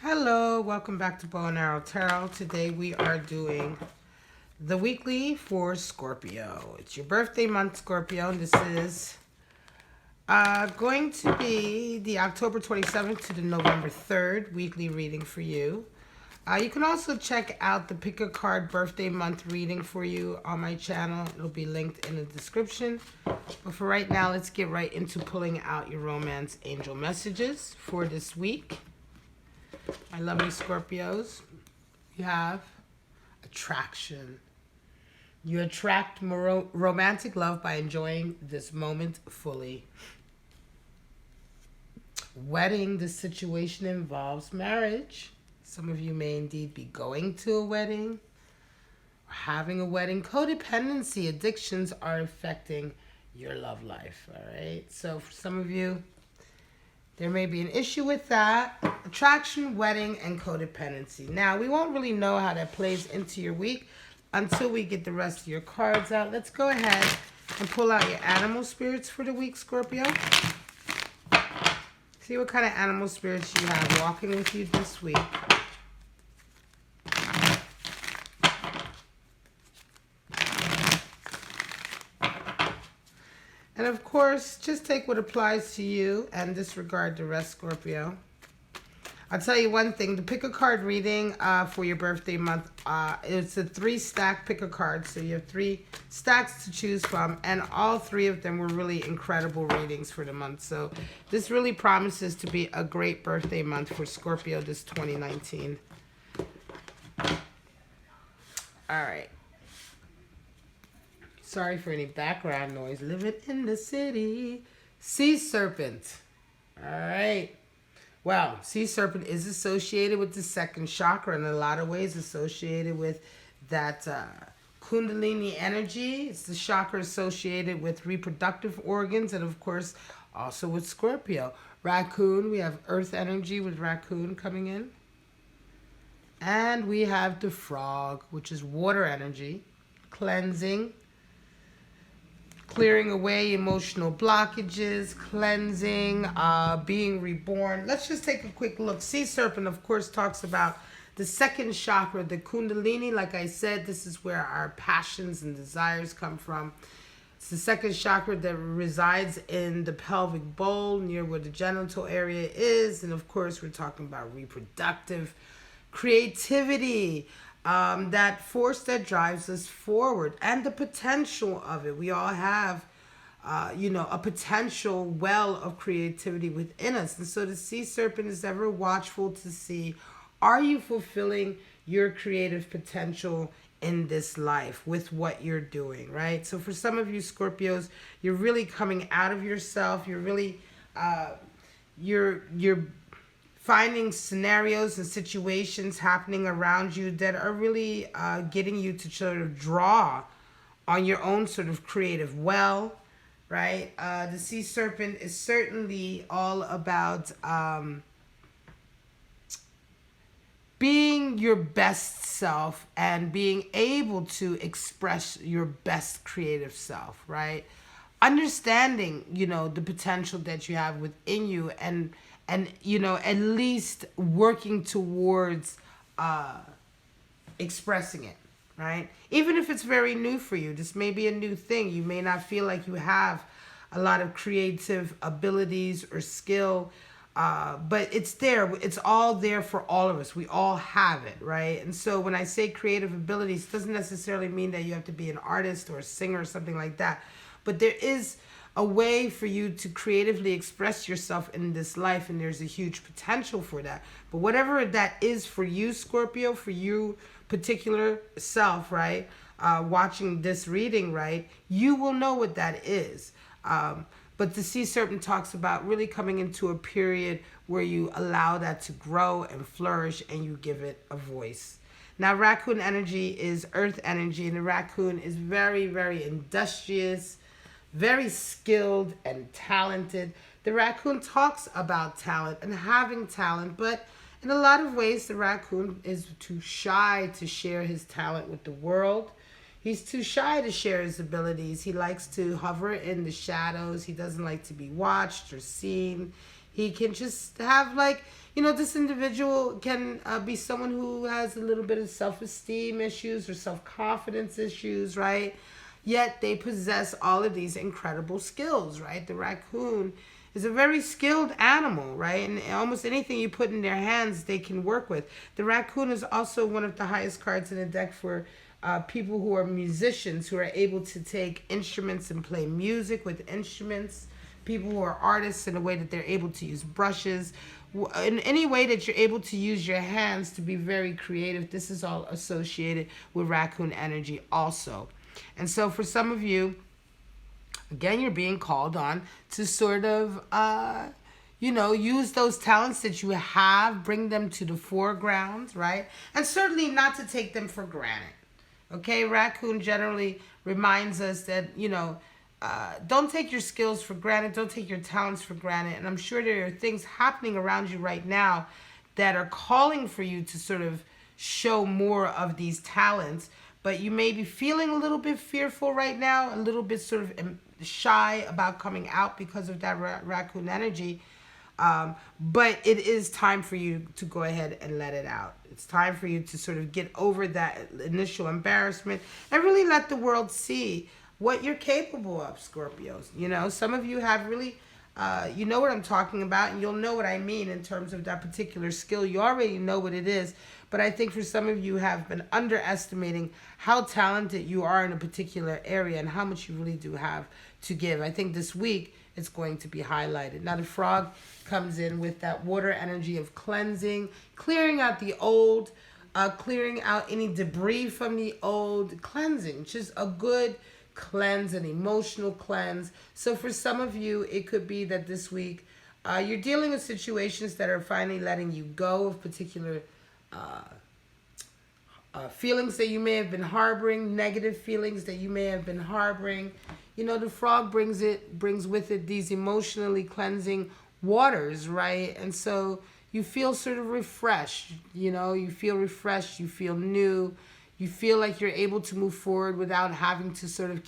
Hello, welcome back to Bow and Arrow Tarot. Today we are doing the weekly for Scorpio. It's your birthday month, Scorpio, and this is going to be the October 27th to the November 3rd weekly reading for you. You can also check out the Pick a Card birthday month reading for you on my channel. It'll be linked in the description. But for right now, let's get right into pulling out your romance angel messages for this week. My lovely Scorpios, you have attraction. You attract romantic love by enjoying this moment fully. Wedding, this situation involves marriage. Some of you may indeed be going to a wedding or having a wedding. Codependency, addictions are affecting your love life, all right? So for some of you, there may be an issue with that. Attraction, wedding, and codependency. Now, we won't really know how that plays into your week until we get the rest of your cards out. Let's go ahead and pull out your animal spirits for the week, Scorpio. See what kind of animal spirits you have walking with you this week. And of course, just take what applies to you and disregard the rest, Scorpio. I'll tell you one thing. The Pick a Card reading for your birthday month, it's a 3-stack Pick a Card. So you have 3 stacks to choose from. And all 3 of them were really incredible readings for the month. So this really promises to be a great birthday month for Scorpio this 2019. All right. Sorry for any background noise. Living in the city. Sea serpent. All right. Well, sea serpent is associated with the second chakra in a lot of ways, associated with that Kundalini energy. It's the chakra associated with reproductive organs and, of course, also with Scorpio. Raccoon, we have earth energy with raccoon coming in. And we have the frog, which is water energy, cleansing, clearing away emotional blockages, cleansing, being reborn. Let's just take a quick look. Sea serpent, of course, talks about the second chakra, the Kundalini. Like I said, this is where our passions and desires come from. It's the second chakra that resides in the pelvic bowl, near where the genital area is. And of course, we're talking about reproductive creativity. That force that drives us forward and the potential of it. We all have, a potential well of creativity within us. And so the sea serpent is ever watchful to see, are you fulfilling your creative potential in this life with what you're doing, right? So for some of you Scorpios, you're really coming out of yourself. You're really, you're finding scenarios and situations happening around you that are really getting you to sort of draw on your own sort of creative well, right? The sea serpent is certainly all about being your best self and being able to express your best creative self, right? Understanding, the potential that you have within you and at least working towards expressing it, right? Even if it's very new for you, this may be a new thing. You may not feel like you have a lot of creative abilities or skill, but it's there. It's all there for all of us. We all have it, right? And so when I say creative abilities, it doesn't necessarily mean that you have to be an artist or a singer or something like that, but there is a way for you to creatively express yourself in this life, and there's a huge potential for that. But whatever that is for you, Scorpio, for you particular self, right, watching this reading, right, you will know what that is. But the sea serpent talks about really coming into a period where you allow that to grow and flourish and you give it a voice. Now, raccoon energy is earth energy, and the raccoon is very, very industrious, very skilled and talented. The raccoon talks about talent and having talent, but in a lot of ways, the raccoon is too shy to share his talent with the world. He's too shy to share his abilities. He likes to hover in the shadows. He doesn't like to be watched or seen. He can just have like, this individual can be someone who has a little bit of self-esteem issues or self-confidence issues, right? Yet they possess all of these incredible skills, right? The raccoon is a very skilled animal, right? And almost anything you put in their hands, they can work with. The raccoon is also one of the highest cards in the deck for people who are musicians, who are able to take instruments and play music with instruments. People who are artists in a way that they're able to use brushes. In any way that you're able to use your hands to be very creative, this is all associated with raccoon energy also. And so for some of you, again, you're being called on to sort of, use those talents that you have, bring them to the foreground, right? And certainly not to take them for granted. Okay, raccoon generally reminds us that, don't take your skills for granted. Don't take your talents for granted. And I'm sure there are things happening around you right now that are calling for you to sort of show more of these talents. But you may be feeling a little bit fearful right now, a little bit sort of shy about coming out because of that raccoon energy. But it is time for you to go ahead and let it out. It's time for you to sort of get over that initial embarrassment and really let the world see what you're capable of, Scorpios. Some of you have really, you know what I'm talking about, and you'll know what I mean in terms of that particular skill. You already know what it is, but I think for some of you have been underestimating how talented you are in a particular area and how much you really do have to give. I think this week it's going to be highlighted. Now the frog comes in with that water energy of cleansing, clearing out the old, clearing out any debris from the old, cleansing, just a good cleanse, an emotional cleanse. So for some of you, it could be that this week you're dealing with situations that are finally letting you go of particular feelings that you may have been harboring, negative feelings that you may have been harboring. The frog brings with it these emotionally cleansing waters, right? And so you feel sort of refreshed, you feel refreshed, you feel new. You feel like you're able to move forward without having to sort of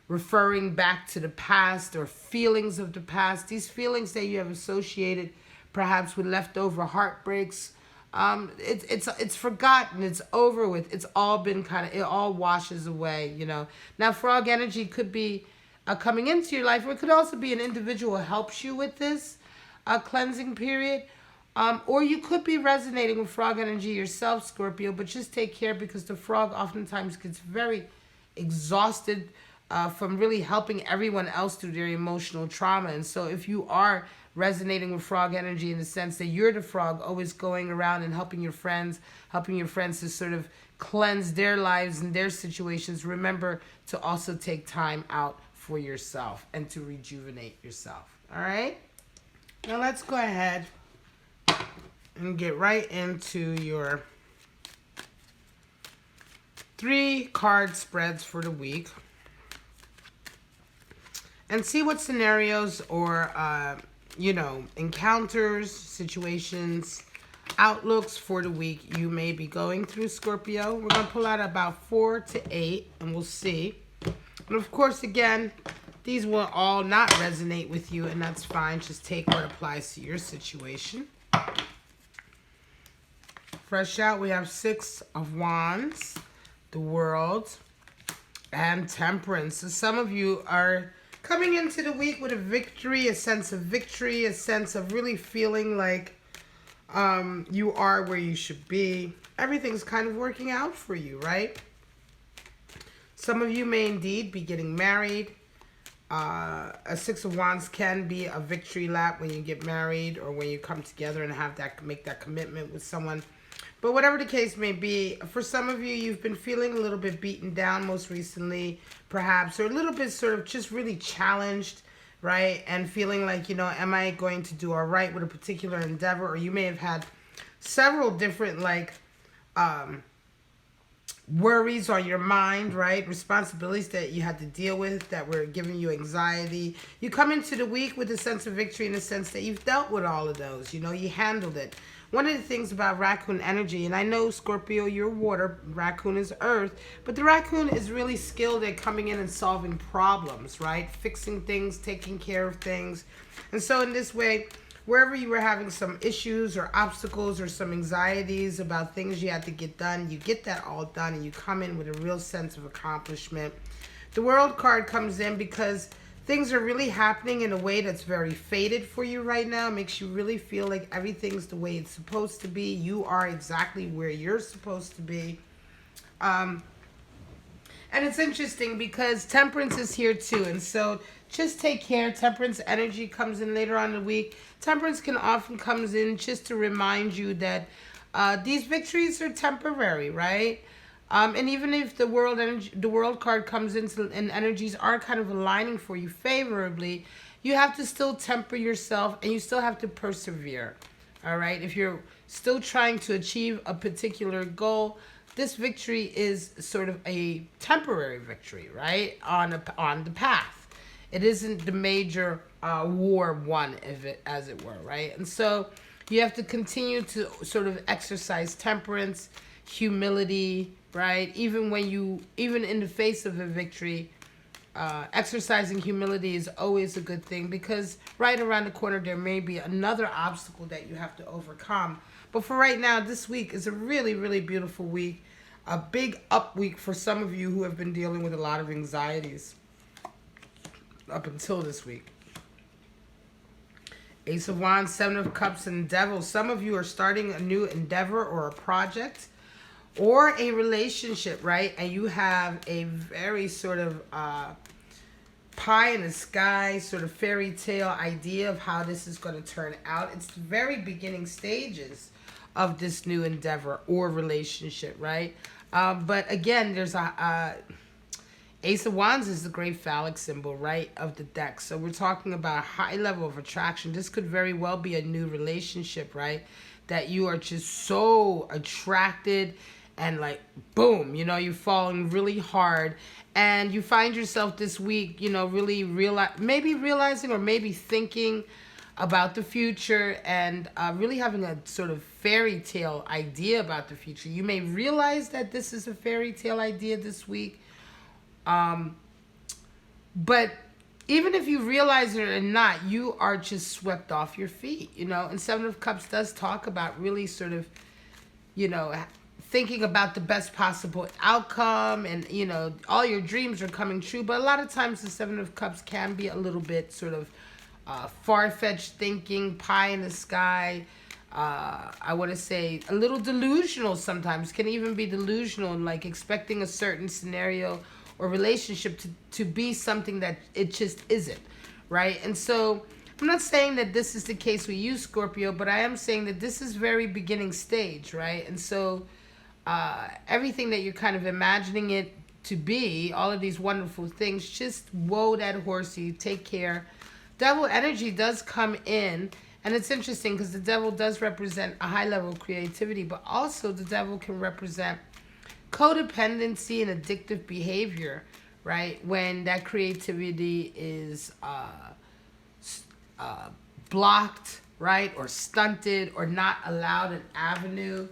referring back to the past or feelings of the past. These feelings that you have associated perhaps with leftover heartbreaks, it's forgotten, it's over with. It's all been it all washes away, Now frog energy could be coming into your life, or it could also be an individual who helps you with this cleansing period. Or you could be resonating with frog energy yourself, Scorpio, but just take care because the frog oftentimes gets very exhausted from really helping everyone else through their emotional trauma. And so if you are resonating with frog energy in the sense that you're the frog always going around and helping your friends to sort of cleanse their lives and their situations, remember to also take time out for yourself and to rejuvenate yourself. All right? Now let's go ahead and get right into your 3 card spreads for the week and see what scenarios or encounters, situations, outlooks for the week you may be going through, Scorpio. We're going to pull out about 4 to 8 and we'll see. And of course, again, these will all not resonate with you, and that's fine. Just take what applies to your situation. Fresh out, we have 6 of Wands, the World, and Temperance. So some of you are coming into the week with a victory, a sense of victory, a sense of really feeling like you are where you should be. Everything's kind of working out for you, right? Some of you may indeed be getting married. A 6 of Wands can be a victory lap when you get married or when you come together and make that commitment with someone. But whatever the case may be, for some of you, you've been feeling a little bit beaten down most recently, perhaps, or a little bit sort of just really challenged, right? And feeling like, am I going to do all right with a particular endeavor? Or you may have had several different, worries on your mind, right? Responsibilities that you had to deal with that were giving you anxiety. You come into the week with a sense of victory in the sense that you've dealt with all of those. You handled it. one of the things about raccoon energy, and I know Scorpio, you're water, raccoon is earth, but the raccoon is really skilled at coming in and solving problems, right? Fixing things, taking care of things. And so in this way, wherever you were having some issues or obstacles or some anxieties about things you had to get done, you get that all done and you come in with a real sense of accomplishment. The World card comes in because things are really happening in a way that's very fated for you right now. It makes you really feel like everything's the way it's supposed to be. You are exactly where you're supposed to be. And it's interesting because Temperance is here too. And so just take care. Temperance energy comes in later on in the week. Temperance can often comes in just to remind you that these victories are temporary, right? And even if the world card comes in and energies are kind of aligning for you favorably, you have to still temper yourself and you still have to persevere. All right. If you're still trying to achieve a particular goal, this victory is sort of a temporary victory, right? On the path. It isn't the major war won, as it were, right? And so you have to continue to sort of exercise temperance, humility, right? Even in the face of a victory, exercising humility is always a good thing, because right around the corner there may be another obstacle that you have to overcome. But for right now, this week is a really, really beautiful week. A big up week for some of you who have been dealing with a lot of anxieties up until this week. Ace of Wands, Seven of Cups, and Devil. Some of you are starting a new endeavor or a project or a relationship, right? And you have a very sort of pie in the sky, sort of fairy tale idea of how this is going to turn out. It's the very beginning stages of this new endeavor or relationship, right? But again, there's Ace of Wands is the great phallic symbol, right, of the deck. So we're talking about a high level of attraction. This could very well be a new relationship, right? That you are just so attracted and like, boom, you're falling really hard. And you find yourself this week, really realizing or maybe thinking about the future and really having a sort of fairy tale idea about the future. You may realize that this is a fairy tale idea this week. But even if you realize it or not, you are just swept off your feet, And Seven of Cups does talk about really sort of, thinking about the best possible outcome and, all your dreams are coming true. But a lot of times the Seven of Cups can be a little bit sort of far-fetched thinking, pie in the sky. I want to say a little delusional sometimes. Can even be delusional and like expecting a certain scenario or relationship to be something that it just isn't, right? And so I'm not saying that this is the case with you, Scorpio, but I am saying that this is very beginning stage, right? And so everything that you're kind of imagining it to be, all of these wonderful things, just whoa that horsey, take care. Devil energy does come in, and it's interesting because the devil does represent a high level of creativity, but also the devil can represent codependency and addictive behavior, right? When that creativity is blocked, right? Or stunted or not allowed an avenue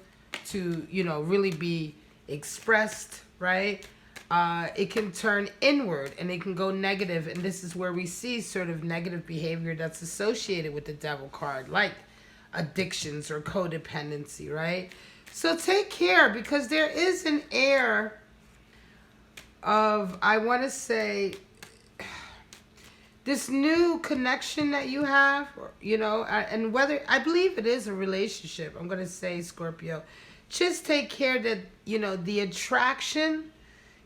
to, really be expressed, right? It can turn inward and it can go negative. And this is where we see sort of negative behavior that's associated with the devil card, like addictions or codependency, right? So take care, because there is an air of, I want to say, this new connection that you have, and whether, I believe it is a relationship, I'm going to say, Scorpio, just take care that, the attraction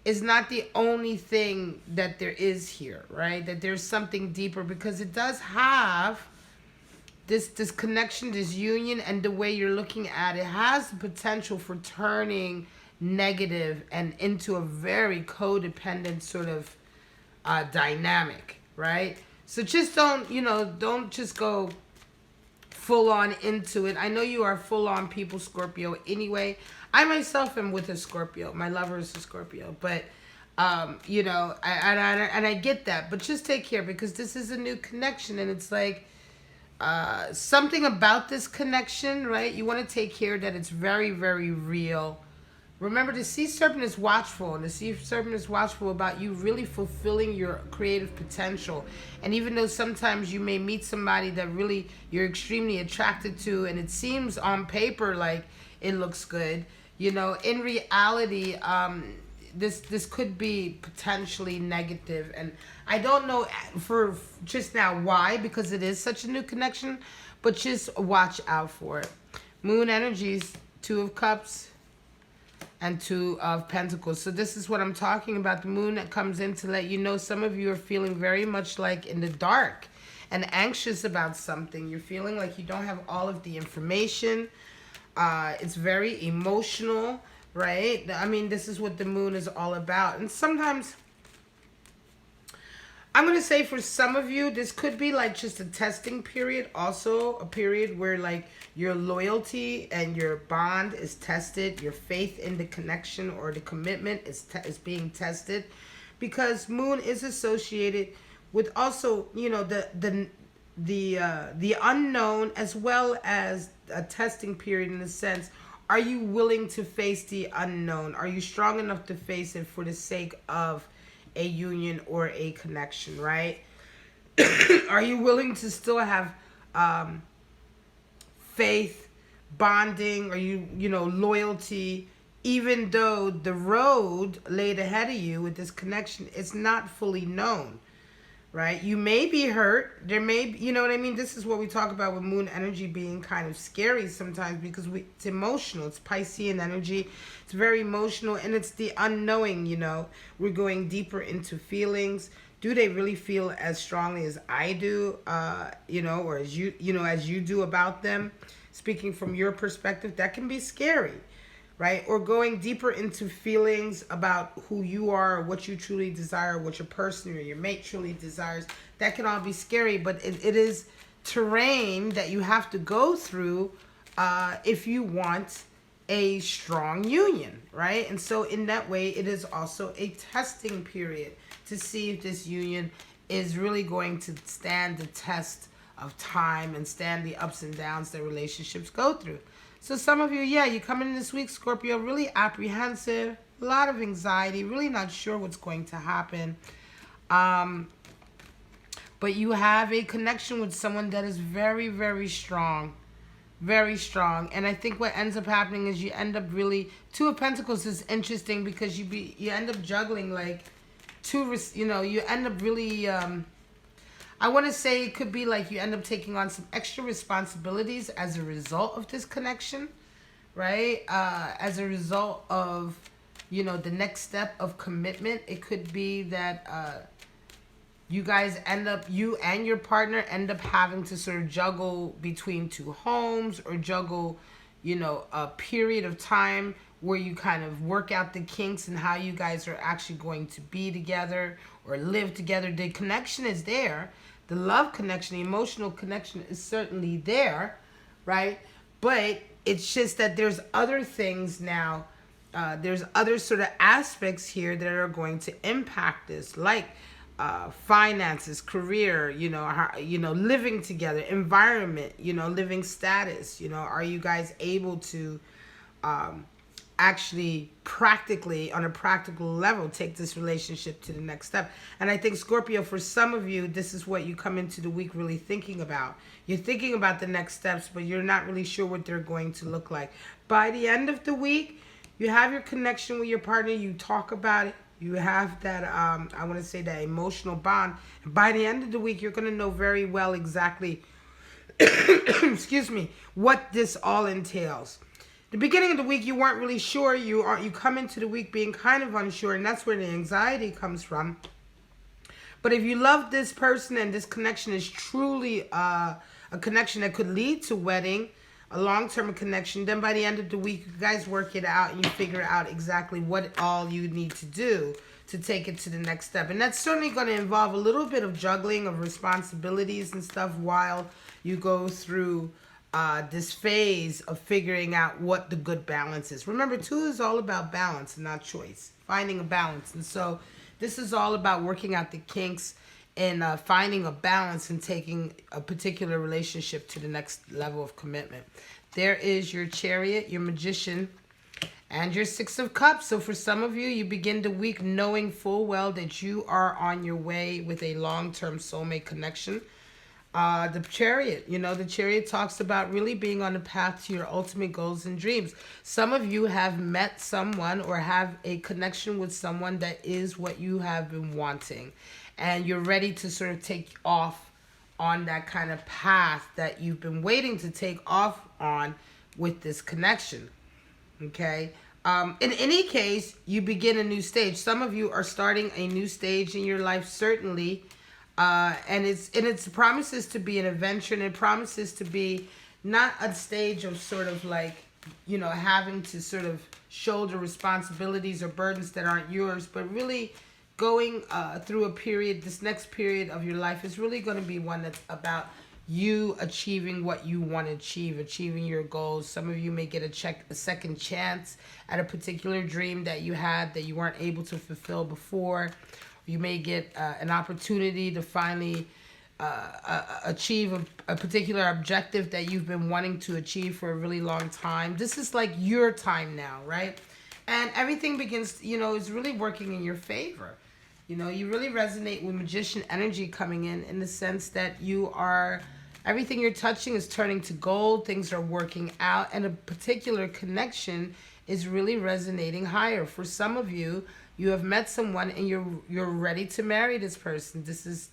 is not the only thing that there is here, right? That there's something deeper, because it does have this connection, this union, and the way you're looking at it has the potential for turning negative and into a very codependent sort of dynamic, right? So just don't just go full on into it. I know you are full on people, Scorpio, anyway. I myself am with a Scorpio. My lover is a Scorpio, but I get that. But just take care, because this is a new connection, and it's like, something about this connection, right? You want to take care that it's very, very real. Remember, the sea serpent is watchful, and the sea serpent is watchful about you really fulfilling your creative potential. And even though sometimes you may meet somebody that really you're extremely attracted to, and it seems on paper like it looks good, you know, in reality, this could be potentially negative. And I don't know for just now why, because it is such a new connection, but just watch out for it. Moon energies, Two of Cups and Two of Pentacles. So this is what I'm talking about. The moon that comes in to let you know some of you are feeling very much like in the dark and anxious about something. You're feeling like you don't have all of the information. It's very emotional, right? I mean, this is what the moon is all about. And sometimes, I'm going to say for some of you, this could be like just a testing period. Also a period where like your loyalty and your bond is tested. Your faith in the connection or the commitment is being tested. Because moon is associated with also, you know, the unknown, as well as a testing period in the sense, are you willing to face the unknown? Are you strong enough to face it for the sake of a union or a connection, right? Are you willing to still have faith, bonding, or you know, loyalty, even though the road laid ahead of you with this connection is not fully known, right? You may be hurt. There may be, you know what I mean? This is what we talk about with moon energy being kind of scary sometimes, because it's emotional. It's Piscean energy. It's very emotional, and it's the unknowing, you know. We're going deeper into feelings. Do they really feel as strongly as I do, you know, or as you know, as you do about them? Speaking from your perspective, that can be scary, right? Or going deeper into feelings about who you are, what you truly desire, what your person or your mate truly desires. That can all be scary, but it is terrain that you have to go through if you want a strong union, right? And so in that way, it is also a testing period to see if this union is really going to stand the test of time and stand the ups and downs that relationships go through. So some of you, yeah, you come in this week, Scorpio, really apprehensive, a lot of anxiety, really not sure what's going to happen. But you have a connection with someone that is very, very strong. Very strong. And I think what ends up happening is you end up really... Two of Pentacles is interesting because you end up juggling like two... You know, you end up really... I want to say it could be like you end up taking on some extra responsibilities as a result of this connection, right? As a result of, you know, the next step of commitment. It could be that you guys end up, you and your partner end up having to sort of juggle between two homes, or juggle, you know, a period of time where you kind of work out the kinks and how you guys are actually going to be together or live together. The connection is there. The love connection, the emotional connection is certainly there, right? But it's just that there's other things now. There's other sort of aspects here that are going to impact this, like finances, career, you know, living together, environment, you know, living status. You know, are you guys able to actually practically, on a practical level, take this relationship to the next step? And I think, Scorpio, for some of you, this is what you come into the week really thinking about. You're thinking about the next steps, but you're not really sure what they're going to look like. By the end of the week, you have your connection with your partner. You talk about it. You have that, I want to say, that emotional bond. And by the end of the week, you're going to know very well exactly, excuse me, what this all entails. The beginning of the week, you weren't really sure. You come into the week being kind of unsure, and that's where the anxiety comes from. But if you love this person and this connection is truly a connection that could lead to wedding, a long-term connection, then by the end of the week, you guys work it out and you figure out exactly what all you need to do to take it to the next step. And that's certainly going to involve a little bit of juggling of responsibilities and stuff while you go through this phase of figuring out what the good balance is. Remember, 2 is all about balance and not choice, finding a balance. And so this is all about working out the kinks in finding a balance and taking a particular relationship to the next level of commitment. There is your Chariot, your Magician, and your Six of Cups. So for some of you, you begin the week knowing full well that you are on your way with a long-term soulmate connection. The Chariot, the Chariot talks about really being on the path to your ultimate goals and dreams. Some of you have met someone or have a connection with someone that is what you have been wanting. And you're ready to sort of take off on that kind of path that you've been waiting to take off on with this connection. Okay? In any case, you begin a new stage. Some of you are starting a new stage in your life, certainly. And it promises to be an adventure, and it promises to be not a stage of sort of like, having to sort of shoulder responsibilities or burdens that aren't yours, but really going through a period, this next period of your life is really going to be one that's about you achieving what you want to achieve, achieving your goals. Some of you may get a second chance at a particular dream that you had that you weren't able to fulfill before. You may get an opportunity to finally achieve a particular objective that you've been wanting to achieve for a really long time. This is like your time now, right? And everything begins, is really working in your favor. You really resonate with Magician energy coming in the sense that everything you're touching is turning to gold. Things are working out, and a particular connection is really resonating higher. For some of you, you have met someone and you're ready to marry this person.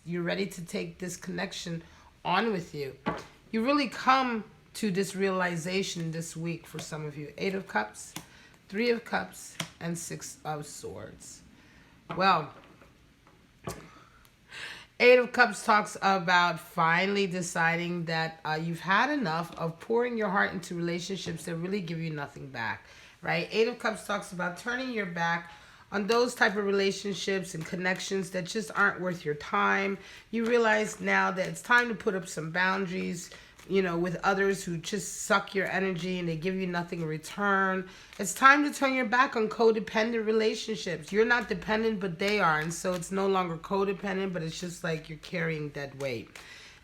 You're ready to take this connection on with you. You really come to this realization this week for some of you. 8 of Cups, 3 of Cups, and 6 of Swords. Well, 8 of Cups talks about finally deciding that you've had enough of pouring your heart into relationships that really give you nothing back, right? 8 of Cups talks about turning your back on those type of relationships and connections that just aren't worth your time. You realize now that it's time to put up some boundaries, with others who just suck your energy and they give you nothing in return. It's time to turn your back on codependent relationships. You're not dependent, but they are. And so it's no longer codependent, but it's just like you're carrying dead weight.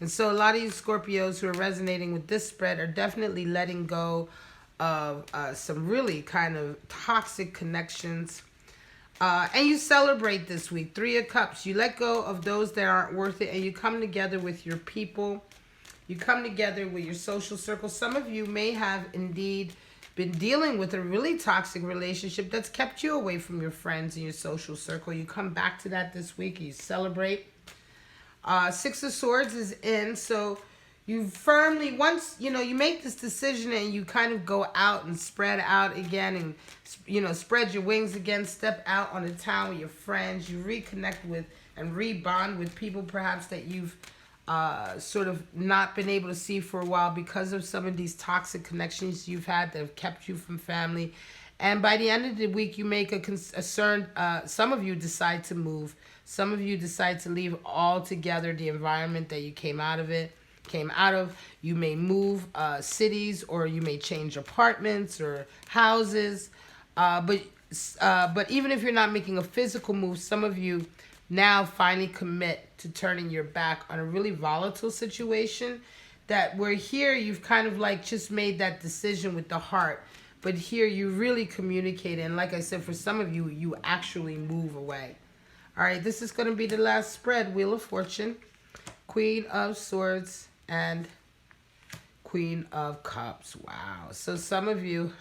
And so a lot of you Scorpios who are resonating with this spread are definitely letting go of some really kind of toxic connections. And you celebrate this week. 3 of Cups. You let go of those that aren't worth it, and you come together with your people. You come together with your social circle. Some of you may have indeed been dealing with a really toxic relationship that's kept you away from your friends and your social circle. You come back to that this week and you celebrate. 6 of Swords is in, so you firmly, once, you make this decision and you kind of go out and spread out again and, spread your wings again, step out on the town with your friends. You reconnect with and rebond with people perhaps that you've sort of not been able to see for a while because of some of these toxic connections you've had that have kept you from family. And by the end of the week, you make a concern. Some of you decide to move. Some of you decide to leave altogether the environment that you came out of. You may move cities, or you may change apartments or houses. But even if you're not making a physical move, some of you now finally commit to turning your back on a really volatile situation that where here you've kind of like just made that decision with the heart. But here you really communicate. And like I said, for some of you, you actually move away. All right, this is going to be the last spread. Wheel of Fortune, Queen of Swords, and Queen of Cups. Wow. So some of you,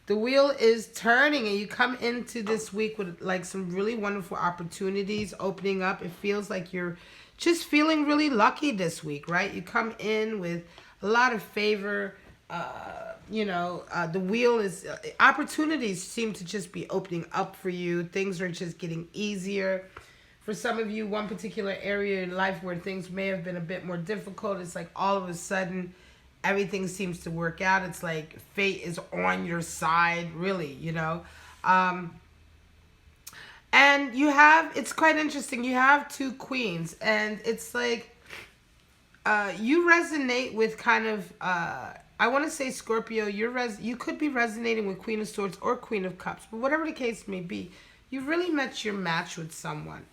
the wheel is turning and you come into this week with like some really wonderful opportunities opening up. It feels like you're just feeling really lucky this week, right? You come in with a lot of favor. The wheel is, opportunities seem to just be opening up for you. Things are just getting easier. For some of you, one particular area in life where things may have been a bit more difficult, it's like all of a sudden everything seems to work out. It's like fate is on your side, really, and you have, it's quite interesting, you have 2 queens, and it's like you resonate with kind of, I want to say Scorpio, you could be resonating with Queen of Swords or Queen of Cups, but whatever the case may be, you really met your match with someone.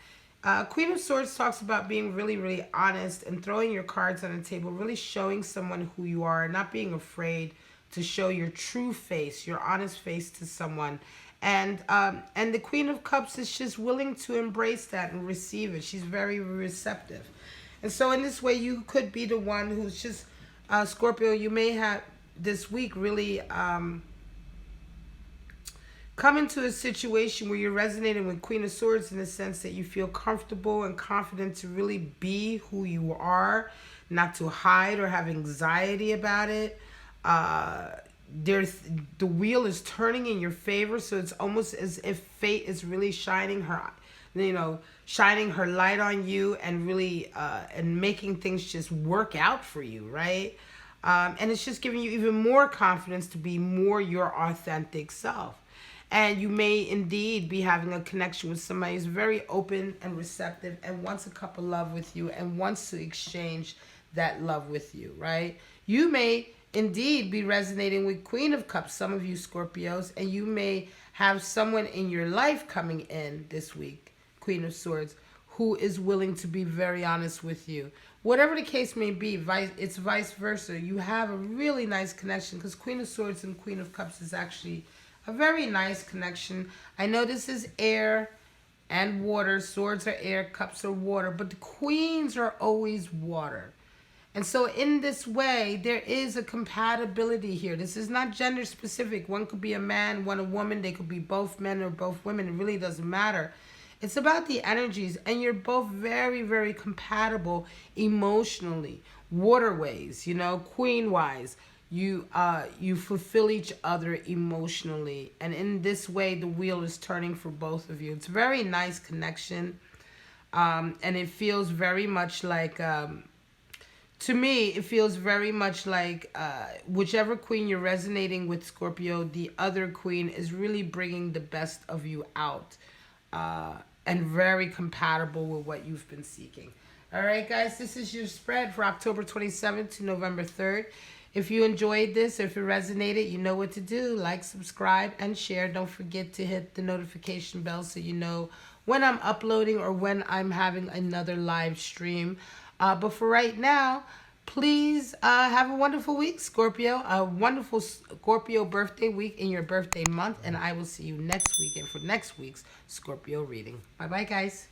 Queen of Swords talks about being really, really honest and throwing your cards on the table, really showing someone who you are, not being afraid to show your true face, your honest face to someone. And the Queen of Cups is just willing to embrace that and receive it. She's very receptive. And so in this way, you could be the one who's just, Scorpio, you may have this week really come into a situation where you're resonating with Queen of Swords in the sense that you feel comfortable and confident to really be who you are, not to hide or have anxiety about it. There's the wheel is turning in your favor, so it's almost as if fate is really shining her light on you and really and making things just work out for you, right? And it's just giving you even more confidence to be more your authentic self. And you may indeed be having a connection with somebody who's very open and receptive and wants a cup of love with you and wants to exchange that love with you, right? You may indeed be resonating with Queen of Cups, some of you Scorpios, and you may have someone in your life coming in this week, Queen of Swords, who is willing to be very honest with you. Whatever the case may be, it's vice versa. You have a really nice connection because Queen of Swords and Queen of Cups is actually a very nice connection. I know this is air and water. Swords are air, cups are water, but the queens are always water. And so in this way, there is a compatibility here. This is not gender specific. One could be a man, one a woman. They could be both men or both women. It really doesn't matter. It's about the energies, and you're both very, very compatible emotionally. Waterways, queen-wise. You fulfill each other emotionally, and in this way the wheel is turning for both of you. It's a very nice connection, and it feels very much like to me it feels very much like whichever queen you're resonating with, Scorpio, the other queen is really bringing the best of you out, and very compatible with what you've been seeking. All right, guys, this is your spread for October 27th to November 3rd. If you enjoyed this, or if it resonated, you know what to do. Like, subscribe, and share. Don't forget to hit the notification bell so you know when I'm uploading or when I'm having another live stream. But for right now, please have a wonderful week, Scorpio. A wonderful Scorpio birthday week in your birthday month. And I will see you next weekend for next week's Scorpio reading. Bye-bye, guys.